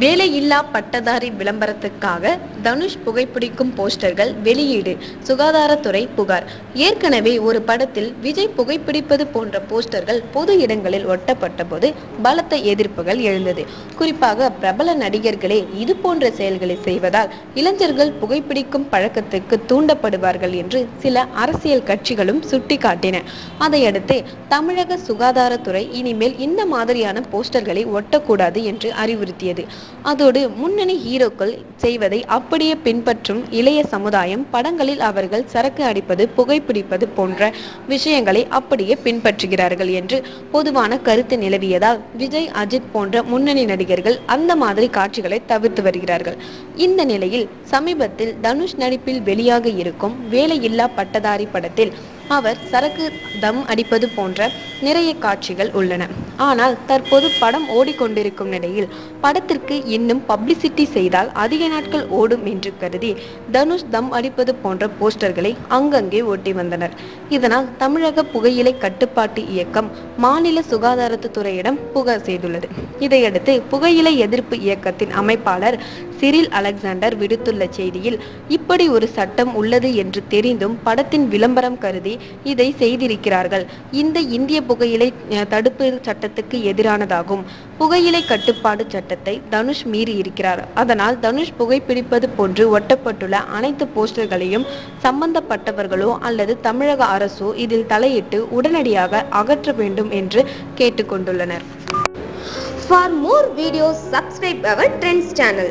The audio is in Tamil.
வேலையில்லா பட்டதாரி விளம்பரத்துக்காக தனுஷ் புகைப்பிடிக்கும் போஸ்டர்கள் வெளியீடு. சுகாதாரத்துறை புகார். ஏற்கனவே ஒரு படத்தில் விஜய் புகைப்பிடிப்பது போன்ற போஸ்டர்கள் பொது இடங்களில் ஒட்டப்பட்ட போது பலத்த எதிர்ப்புகள் எழுந்தது. குறிப்பாக பிரபல நடிகர்களே இது போன்ற செயல்களை செய்வதால் இளைஞர்கள் புகைப்பிடிக்கும் பழக்கத்துக்கு தூண்டப்படுவார்கள் என்று சில அரசியல் கட்சிகளும் சுட்டிக்காட்டின. அதையடுத்து தமிழக சுகாதாரத்துறை இனிமேல் இந்த மாதிரியான போஸ்டர்களை ஒட்டக்கூடாது என்று அறிவுறுத்தியது. அதோடு முன்னணி ஹீரோக்கள் செய்வதை அப்படியே பின்பற்றும் இளைய சமுதாயம் படங்களில் அவர்கள் சரக்கு அடிப்பது, புகைப்பிடிப்பது போன்ற விஷயங்களை அப்படியே பின்பற்றுகிறார்கள் என்று பொதுவான கருத்து நிலவியதால் விஜய், அஜித் போன்ற முன்னணி நடிகர்கள் அந்த மாதிரி காட்சிகளை தவிர்த்து வருகிறார்கள். இந்த நிலையில் சமீபத்தில் தனுஷ் நடிப்பில் வெளியாக இருக்கும் வேலையில்லா பட்டதாரி படத்தில் அவர் சரக்கு தம் அடிப்பது போன்ற நிறைய காட்சிகள் உள்ளன. ஆனால் தற்போது படம் ஓடிக்கொண்டிருக்கும் நிலையில் படத்திற்கு இன்னும் பப்ளிசிட்டி செய்தால் அதிக நாட்கள் ஓடும் என்று கருதி தனுஷ் தம் அடிப்பது போன்ற போஸ்டர்களை அங்கங்கே ஒட்டி வந்தனர். இதனால் தமிழக புகையிலை கட்டுப்பாட்டு இயக்கம் மாநில சுகாதாரத்துறையிடம் புகார் செய்துள்ளது. இதையடுத்து புகையிலை எதிர்ப்பு இயக்கத்தின் அமைப்பாளர் சிரில் அலெக்சாண்டர் விடுத்துள்ள செய்தியில், இப்படி ஒரு சட்டம் உள்ளது என்று தெரிந்தும் படத்தின் விளம்பரம் கருதி இதை செய்திருக்கிறார்கள். இந்த இந்திய புகையிலை தடுப்பு சட்டத்துக்கு எதிரானதாகும். புகையிலை கட்டுப்பாடு சட்டத்தை தனுஷ் மீறி இருக்கிறார். அதனால் தனுஷ் புகைப்பிடிப்பது போன்று ஒட்டப்பட்டுள்ள அனைத்து போஸ்டர்களையும் சம்பந்தப்பட்டவர்களோ அல்லது தமிழக அரசோ இதில் தலையிட்டு உடனடியாக அகற்ற வேண்டும் என்று கேட்டுக்கொண்டுள்ளனர். For more videos, subscribe our Trends channel.